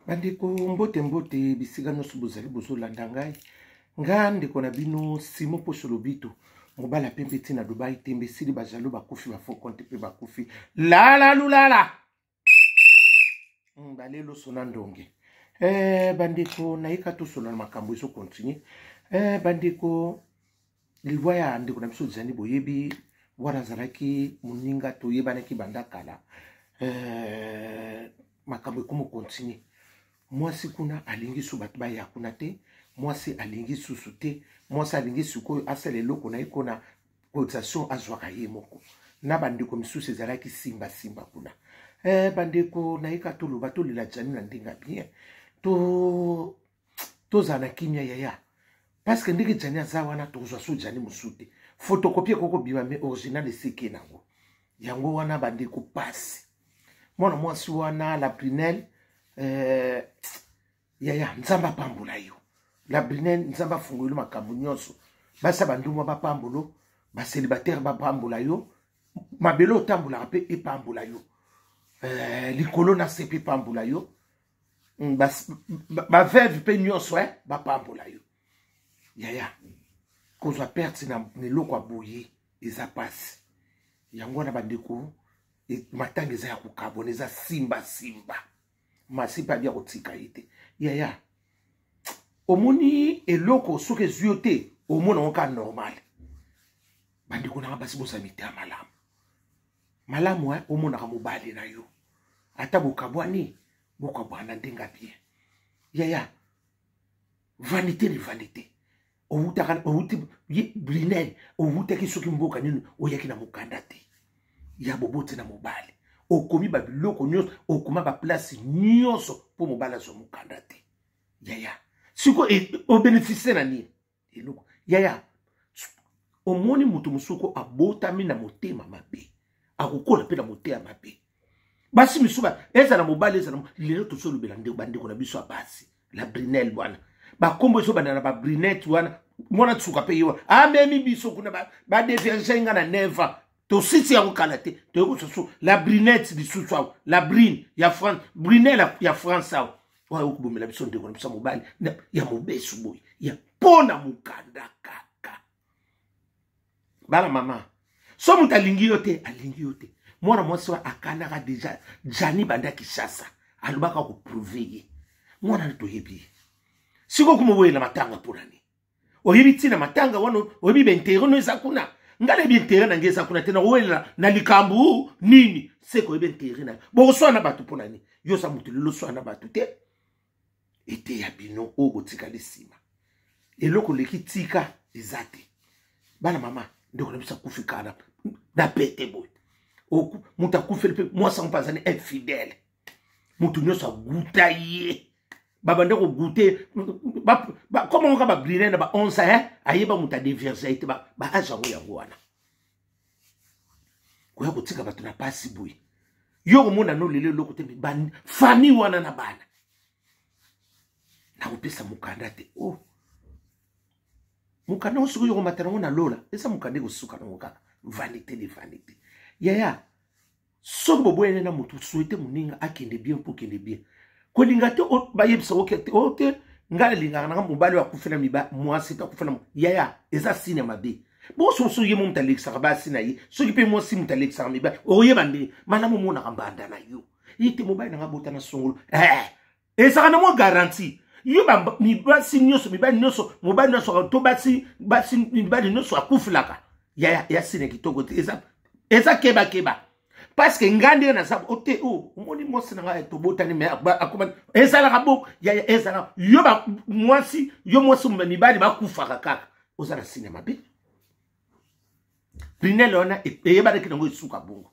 Bandeko mbote mbote bisika nyonso bozali bozolanda ngai nga ndeko na bino Simon Posholobito mobala pembe tina Dubai tembe sili bajalo bakufi bafo konte pe bakufi lala lulala balelo sona ndonge bandeko naika to sona makambo eso continue bandeko liwaya ndeko na biso zani boyebi wana zaraki muninga to yebanaki bandakala makambo komo continue mwasi kuna alingi su batu baya kuna te mwasi alingi susu te mwasi alingi suko asele loko na ikona cotisation azwaka ye moko na bandeko misusu ezalaki simba kuna bandeko na ika tolo bato lila jani na ndinga bien to zana kimia yaya parce que ndenge jani aza wana tozwa so jani musute photocopie koko bima me original seke nango yango wana bandeko pasi mwana mwasi wana la Brinel yaya nzamba pambola yo la Brinel nzamba fungolo makambo nyonso basa bandumwa ba pambolo ba célibataire ba pambola yo mabelo tambola pe e pambola yo likolo na sepe pambola yo ba veuve pe nyonso ba pambola yo yaya kozwa perte na neloko aboye eza pasi yango na bandeko matanga eza ya kukabona eza simba masipa bia kotika ite yaya omoni eloko soki ezwi yo te omona ngo ka normal bandeko nanga basi bosami te ya malamu omonaka mobali na yo ata bokabwani bokabwana ndenga bien yaya vanité ni vanité outi Brinel outaki soki mboka nini oyaki na mokanda te ya bobote na mobali okomi ba biloko nyonso okoma ba place nyonso po mobala zo mukanda te yaya siko o bénéficier na ni eloko yaya omoni mutu musuko abotami na motema mabe akokola pe na motema mabe basi misuba eza na mobali eza na lelo to solo belande bandeko na biso abasi la Brinel bwana ba kombo so bana na ba Brinet wana mwana tsuka pe yo amemi biso kuna ba defiancenga na neva to siti ya kokalate to yoko soso la Brinette bisusu awo la Brine ya France Brinelle ya France awo wa yoko bomela biso ndeko na biso mobali ya mobesu boy ya pona mukanda kaka bala mama so muta alingi yote mwana mwasi wa akanaka deja jani banda Kishasa alubaka ko prouver ye mwana to yebi siko kumowela matanga ponani oyebi tina matanga wano oyebi bentereno ezakuna ngale bintere na ngeza kuna tena wela na likambu nini seko ebe ntere na bo so na batu ponani yo sa mutulilo so na batu te ete ya bino o botika lisima eloko lekitika ezate bana mama ndeko na bisa kufikana na pete boy oku mutakufele pe mwasa mpazani infidèle mutu nyosa guta ye baba ndeko gute comment on va briller na ba 11 ayeba muta déverser ba ajango yango wana koya kotika batu na pasi boy yo mona no lele loko te ban fami wana na bana na upesa mukanda te mukanda osuko yo matana ngona lola esa mukande ko suka ngoka vanité yaya so bobwene na mutu souhaiter muninga akende bien pour kende bien ko linga te bayebisa oke ngala linga na mobali wa kufela miba mwasi ta kufela yaya eza sine mabe bo so yemo mtalekisa ba sina yi so kipe mwasi mtalekisa miba oyeba ndi mana mo mona kambanda na yo yite mobali na ngabota na songolo eza kana mo garantie yo ba miba sinyoso miba nyoso mobali nyoso to basi mibali nyoso akufulaka yaya ya sine kitoko eza keba parce que ngande na sab ote moni mosi na nga to botani me akoma ezala kabo ya ezala yo ba mwasi yo mosi mibali ba kufaka kaka ozala sinema be Brinel ona eyeba de kinongo isuka bongo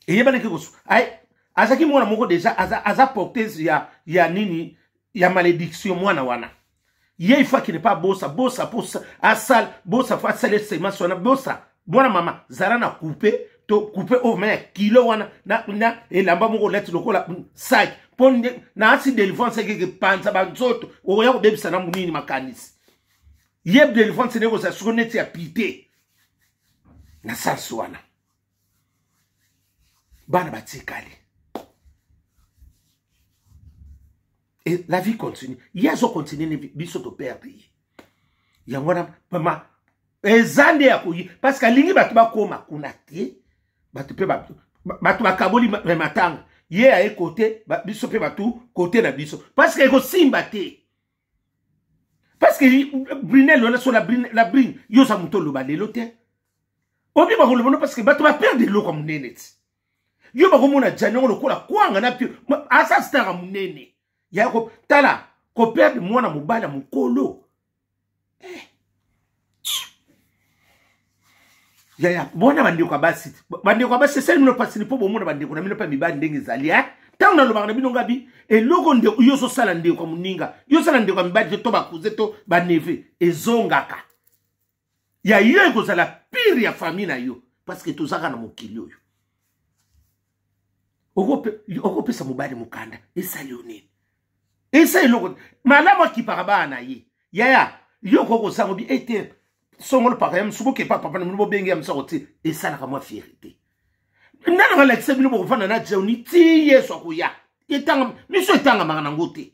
eyeba de kiko ai azaki mwana moko deja aza porteuse ya nini ya malédiction mwana wana ye ifa qui n'est pas bossa asal bossa fa sale sema sona bossa mwana mama zara na couper au mais kilo wana na elamba moko leti lokola sac ponde na asi délivrance ke panza ba nzoto oya ko bebisa na munini makanisi yeb délivrance ne ko sa soneti ya pité na sanso wana bana batikali Et la vie continue. Yazo continue biso to perdre. Yangwana mama ezande ya kuyi parce que lingi batu ba koma kuna te batu pe batu bakaboli matanga ye a côté biso pe batu côté na biso parce que ko simba te parce que Brunel on a sur la brine yo sa mutolo ba lelo te obi ba ko lobono parce que batu ba perdre lo comme neneti yo ba ko mona janyo lokola kwanga na pi asa stara munene ya ko tala ko perdre mwana mubala mukolo ya bona bandeko basi c'est nous pas pour bomona bandeko na mino pa mibali ndenge zali tant na lobanga bino ngabi eloko ndeko yo so sala ndeko muninga yo sala ndeko mibali to bakuze to ba neve ezongaka ya yo ekozala pire ya famille na yo parce que tozaka na mokili yo okopesa mobali mukanda esali onene esa eloko malama ki parabana ye ya yo koko sango bi ete songolo pakayam suko ke papa na mbo bengi am soroti et ça la moi fierté nana ngala tsebino bo fana na jeuni ti yeso akuya etanga miso etanga mangana ngote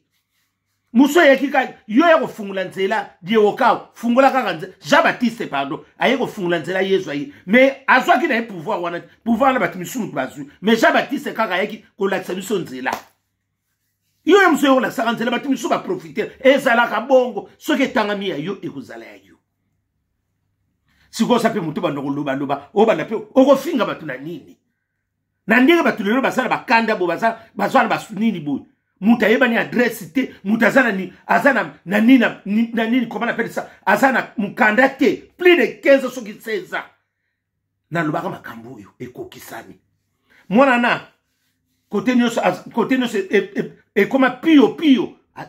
muso yakika yo ya kufungula nzela die wokaw fungula kaka nze Jean Baptiste pardon aye kufungula nzela Yesu ayi mais azwa ki na pouvoir na batimisumu bazu mais Jean Baptiste kaka yaki ko la tsebiso nzela yo ya muso yo la saka nzela batimisu ba profiter ezala ka bongo soki etangami ya yo ekozala ya yo siko sape mutu bandoko loba obanda pe okofinga batu na nini na ndenge batu lelo basala bakanda bo bazala basunini bo muta yeba ni adresse te muta azana ni azana na nini comment on appelle ça azana mukanda te plus de 15 soki 16 ans na lobaka makambo yo ekokisani mwana na côté nyos et comme pio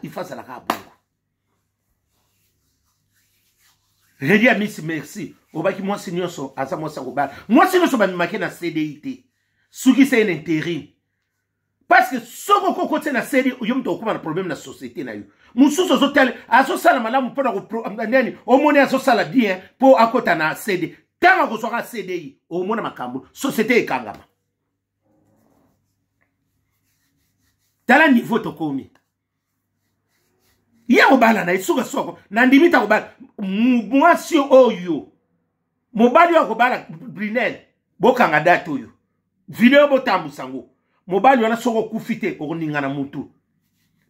il faut ça la ka bongo je dis à Miss merci obaki moi sinyoso asa moi sakobala moi sinyoso ba mimake na CDI suki c'est un intérim parce que soko kokote na CDI yo mto okuma na problème na société na yo mususu zo tel aso sala malamu pona ko nani omoni aso sala bien po akota na CDI tanga ko soka CDI omona makambo société ekangama tala niveau to komi ya obala na isuka soko na ndimita obala mwasi oyo mobali wa kobala Brunel bokanga date oyo video botambu sango mobali wana soko kufite okoningana mutu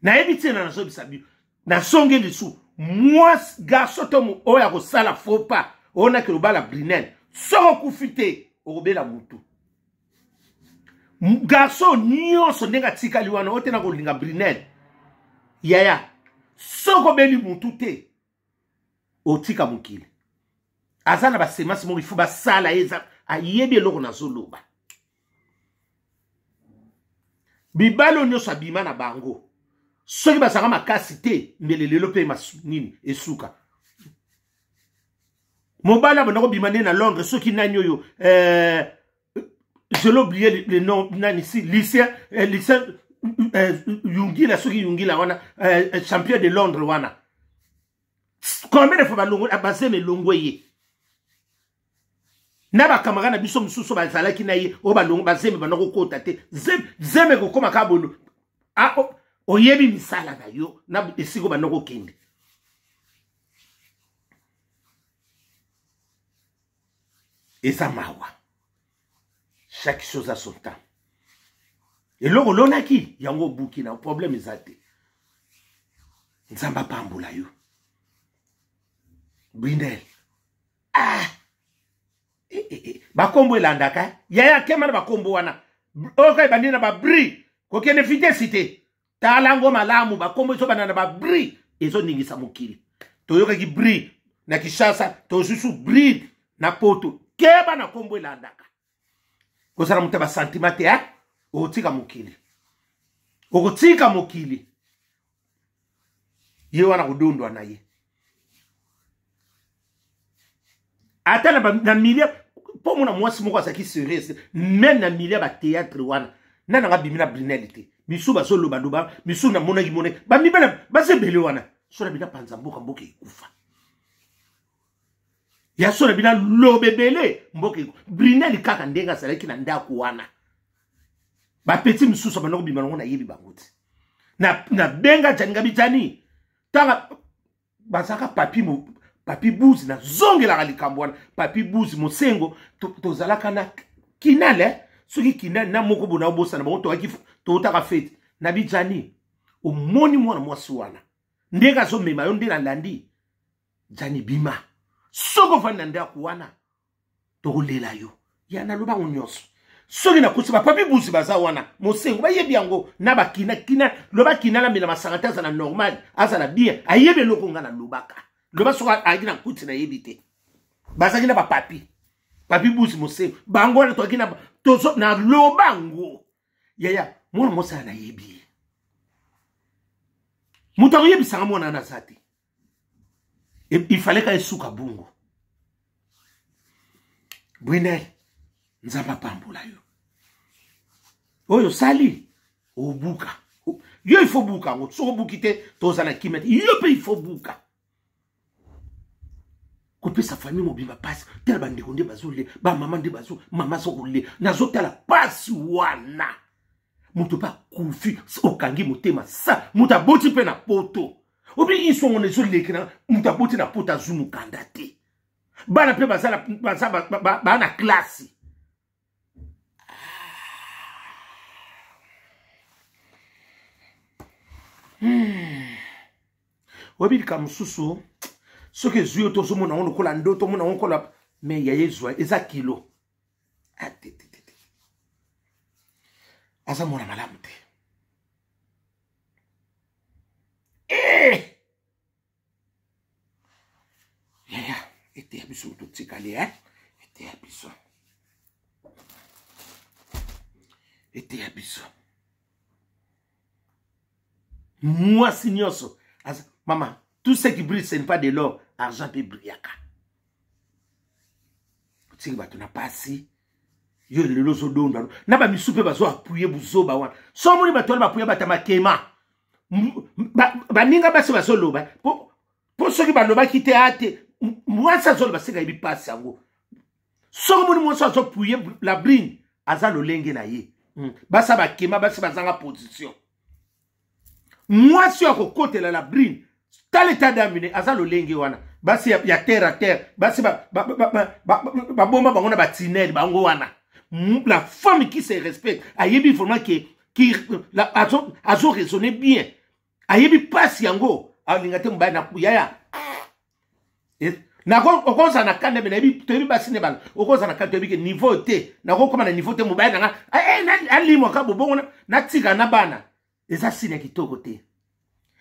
na ebitena na so bisabi na songe lisu mwasi garçon to oya ko sala faux pas ona ke obala Brunel soko kufite okobela mutu garçon nyonso ndenga tikali wana otena ko linga Brunel yaya soko beli mutu te otika mukile azana ba semasi mo ifu ba sala eza ayebi eloko na zoloba bibalo nyoso abima na bango soki basaka makasi te mbele lelo pe nini esuka mobala bonako bima na Londres soki nani oyo je l'ai oublié le nom nani ici lycée Yungila soki Yungila wana champion de Londres wana combien de fois balongo abaseme longweye na ba camarade biso mususu bazalaki na ye o balongo bazeme banako kota te zeme ko koma ka bono oyebi misala na yo na esiko banako kende eza mawa chaque chose a son temps et loko lonaki yango buki na problème ezate nzamba pambula yo Brunel bakombo elandaka yaya kema na bakombo wana okai bandina ba bri kokene vitesse te talango malamu bakombo so banana ba bri ezo ningisa mokili toyoka ki bri na Kishasa to susu bri na poto keba na kombo elandaka kozala mutaba sentimate otika mokili okotika mokili ye wana kudondwa na ye ata na milia po mona mwasi moko asaki serious même na milia ba théâtre wana nana nga bimina Brunel te misu ba solo badoba misu na mona gimone ba mibela ba se bele wana so na bina panza mboka ekufa ya so na bina lobebele mboka Brunel kaka ndenga salaki na ndako wana ba petit misu so banoko bimana ngona yebi bangote na benga jani ngabi jani tanga bazaka papi buzi na zongela likambo wana papi buzi mosengo tozalaka na kinale soki kinale na moko bona obosa na bango totaka fete na bijani omoni mwana mwasi wana ndenge azomema yo nde na landi jani bima soko vandi na ndako wana tokolela yo ya nalobango nyonso soki nakosi bapapi buzi baza wana mosengo bayebi yango na bakina loba kina na mela masanga te azala normal azala bien ayebi eloko nga na lobaka loba soko ayaki na kuti na yebi te bazaki na papi buzi mosengo bango wana toaki na tozo na lobango yaya mwana mosala na yebi moto akoyebisanga mwana na aza te il fallait ka esuka bungu Bwinel nzamba apambola yo oyo sali obuka yo il faut buka ngo soko buki te toza na kimete yo pe il faut buka kopesa famille mobimba pasi tela bandeko nde bazole ba mama nde bazo mama zokole nazotala pasi wana mutu pa kufi okangi motema sa mutu aboti pe na poto obi isongo nezolekena mutu aboti na poto azumu kanda te bana pe bana klasi obi kamususu soki zuyo tozo mona ono kola ndoto mona ono kola me ya yezwa eza kilo asa mona malamu te ya ete ya biso totikali ete ya biso moi signoso maman tout ce qui brille ce n'est pas de l'or argent peut brillaka tiki bato na pasi yo lelo zo donda na ba misupe bazo appuyer buzoba wana so moni bato ba appuyer batama kema ba ninga basi bazo loba po soki ba loba kite ate moi ça zo ba seka ibi pasi yango so moni mo so appuyer la brine aza lolenge na ye basa ba kema basi bazanga position moi si akokotela la brine tal état d'amine aza lolenge wana basi ya terre à terre basi ba bomba bango na batinel bango wana la femme qui se respecte ayebi vraiment qui azo raisonner bien ayebi passe yango alinga te mbaya na yaya nako okoza na kanda bena yebi tebi basi ne bana okoza na kanda yebi niveau te nako koma na niveau te mbaya nanga alimo ka bobongo na tika na bana eza sine kitoko te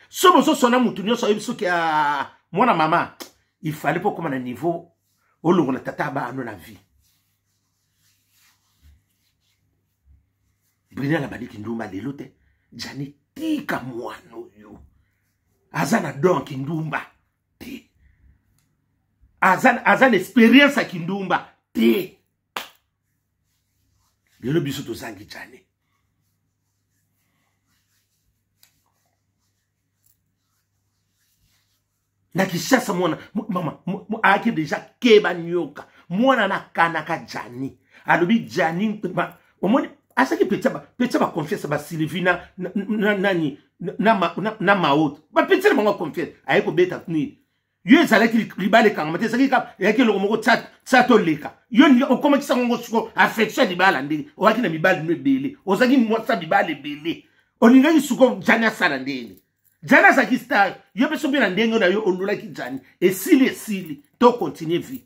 sobo so sona mutu nyoso yebi soki a mwana mama il fallait pas comme un niveau au long de tata ba ano la vie Brina la badi kindumba lelo te jani tika mwano yo azana don kindumba te azana experience a kindumba te lelo biso to zangi jani na kishasa mwana mama ake deja keba nyoka mwana na kanaka jani alobi jani omoni asaki petsa ba confiance ba Sylvina nani na maot ba petsa ba confiance ayeko beta ni yo ezalaki libale kanga te saki ka yake lo moko tsato leka yo ni okoma kisa ngo suko affection libala ndenge owaki na mibali no bele ozaki mwasa mibali bele oninga suko jani asala ndenge Jana zaki star, yo peso bien ndenge na yo ondola ki jani. Esili, to continue vie.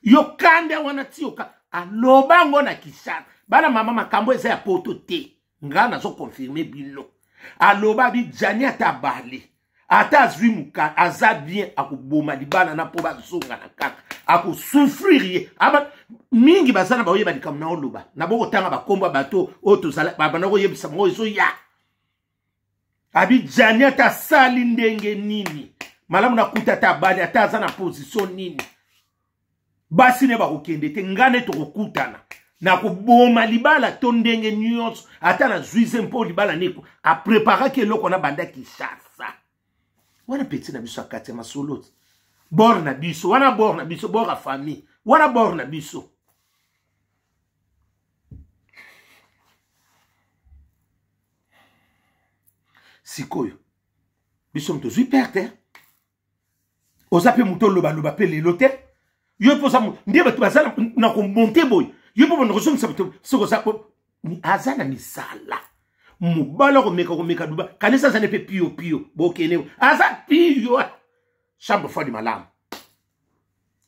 Yo kande wana tioka, alobango na kishana. Bana mama makambo eza ya poto te. Nga na zo confirmer bilo. Aloba bi jani atabali. Ata azwi muka, aza bien akuboma libana na poba zonga na kaka. Aku souffrir ye. Aba mingi basana ba oyeba dikam na oloba. Na boko tanga ba komba bato, oto sala, ba banako yebisa mo iso ya. Abi jani ata sali ndenge nini malamu na kuta ata bali ata aza na position nini basi ne bakokende te ngane tokokutana na koboma libala to ndenge nyonso ata na zuize mpo libala neko a prepara ke loko na banda Kinshasa wana peti na biso akati masolo bor na biso wana bor na biso bor a famille wana bor na biso sikoyo biso mtozwi perte oza pe muto loba pe lelo te yo poza ndiye bato bazala na komonte boy yo po na kozongisa bato soko za ni azana misala mobala komeka duba kanisa zane pe pio bokene aza pio chambre fodi malamu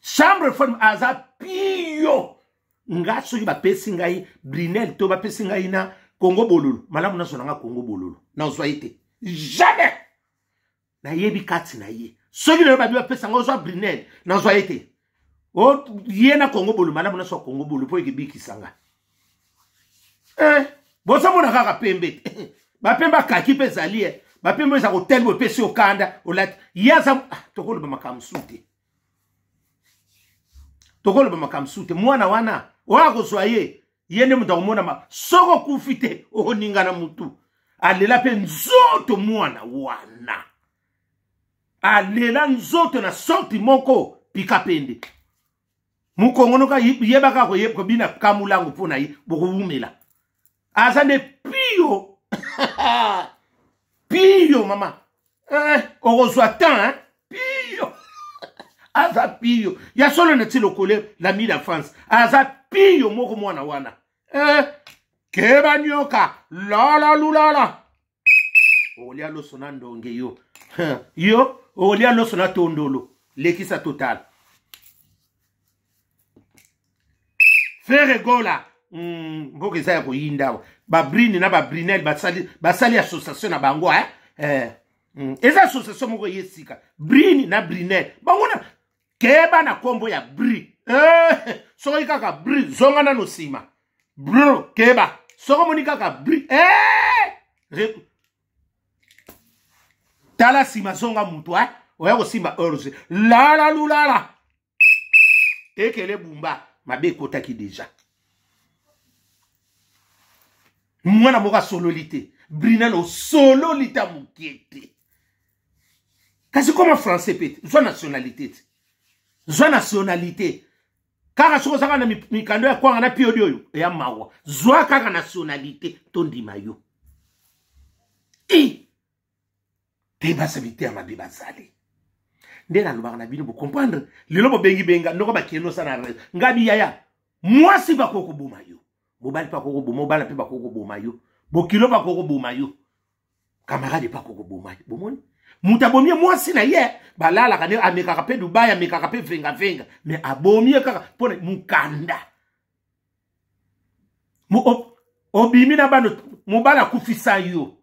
chambre fodi aza pio nga soki bapesi ngai Brinel to bapesi ngai na Congo bololo malamu na sonanga Congo bololo na ozwa ite jamais na yebi kati na ye soki na babi bapesa nga ozwa Brinel na ozwa ite o ye na Congo bololo malamu na so Congo bololo po ekibiki sanga bosa mona kaka pembe bapemba kaki pe zali bapemba za hotel bo pesi okanda olat yaza tokolo ba makamsute mwana wana wako soye yende muta kumona soko kufite oninga na mutu alela pe nzoto mwana wana alela nzoto na sorti moko pikapende mukongono ka yebaka ko bina kamulangu pona yi bokuumela azande pio pio mama orozwa tan pio aza pio ya solo na tilo kole la mi la France aza pio moko mwana wana keba nyoka la lulala olia loso na ndonge yo olia loso na tondolo lekisa total Frère Gola mboke za ko yinda ba Brini na ba Brinel basali association na bango eza association moko yesika Brini na Brinel bangona keba na kombo ya Bri soko kaka Bri zonga na no sima bro keba soko moni kaka Bri tala sima zonga mutu oya ko simba orze la lulala tekele bumba mabe kotaki deja mwana moka sololité Brinel o sololité mukete kasi comme français pete zwa nationalité kaka soko saka na mikando ya kwanga na piodi oyo ya mawa zwa kaka nationalité tondima yo te basabité ya mabe bazali ndena lobaka na bino bo comprendre lelo bo benga ndoko bakeno sana ngabi yaya mwasi bakoko boma yo bobali bakoko boma mobala pe bakoko boma yo bokilo bakoko boma yo camarade bakoko boma yo bomoni mutabomie mwasi na ye balala kane amekaka pe Dubai amekaka pe venga mais abomie kaka pone mukanda obimi na bano mobala kufisa yo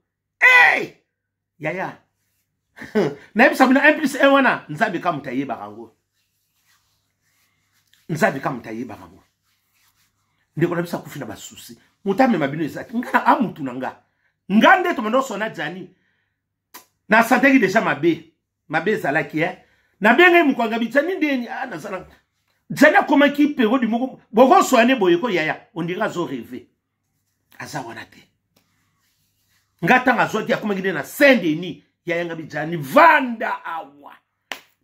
yaya na yebisa mina 1+1 wana nzabe ka mutayeba kango ndeko na bisa kufina basusi mutame mabino ezaki ngana amutu nanga ngande to mando sona jani na santeki deja mabe zalaki na benga mukwanga bitani ndeni na sana jana koma ki période moko boko soane boyeko yaya ondira zo rêver aza wana te ngata ngazoti akoma ngide na Saint-Denis yaya ngabi jani vanda awa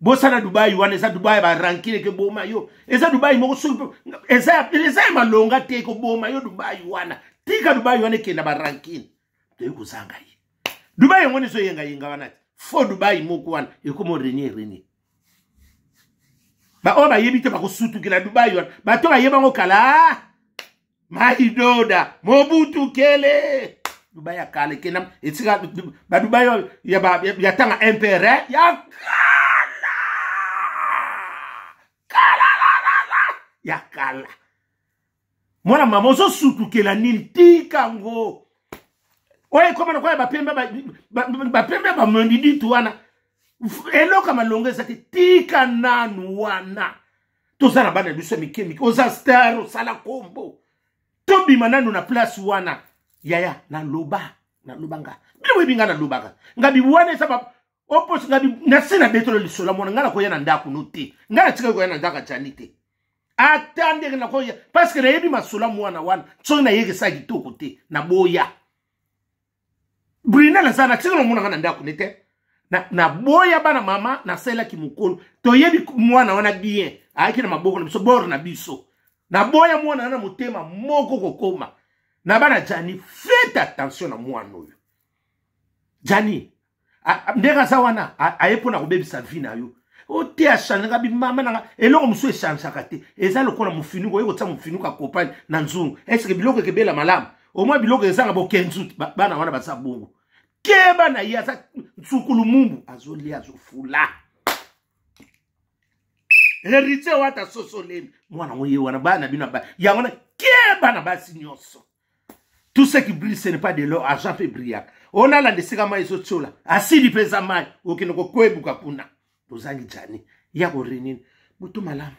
bosa na Dubai wana eza Dubai ba rankine ke boma yo eza Dubai moko su eza malonga te ko boma yo Dubai wana tika Dubai wana ke na ba rankine te kuzanga yi Dubai ngone so yenga wana fo Dubai moko wana ekomo reni ba oba yebite ba kusutu kila Dubai wana ba to yeba ngokala Maidoda Mobutu kele Dubai akale kenam etika ba Dubai ya tanga empereur ya kala mwana mama ozo sutu kela nini tika ngo oye koma na kwa bapembe ba mwendidi tu wana eloka malongeza tika nanu wana tozana bana biso mikemi oza star sala kombo tobi mananu na place wana yaya na loba nga biwe binga na lobaka ngabi wana saba opos ngabi nasina betolo lisola mwana ngala ko yana ndaku nuti ngala tika ko yana ndaka chanite atande na ko parce que rebi masola mwana wana tsona yeke sa kitoko te na boya Brinel sana tika mwana ngana ndaku nete na boya bana mama na sela ki mukolo to yebi mwana wana bien aki na maboko na biso bor na biso na boya mwana na mutema moko kokoma na bana jani faites attention na mwana oyo Jani ndeka sawana ayepona kobebisa vie na yo ote achange bimama nanga eloko musu echange kate eza lokola mufinuko yeko tsa mufinuka kopani na nzungu est-ce que biloko kebela malamu au moins biloko ezanga bokenzu bana wana basa bongo keba na yasa tsukulu mumbu azoli azofula héritier wata sosoleni mwana ngoye wana bana bina ba yangona keba na basi nyoso. Tout ce qui brille, ce n'est pas de l'or, argent fait briller. On a la desika mai so tsola. Asili pesa mai, okinoko kwebuka kuna. Tozangi jani. Yako renini. Mutu malamu.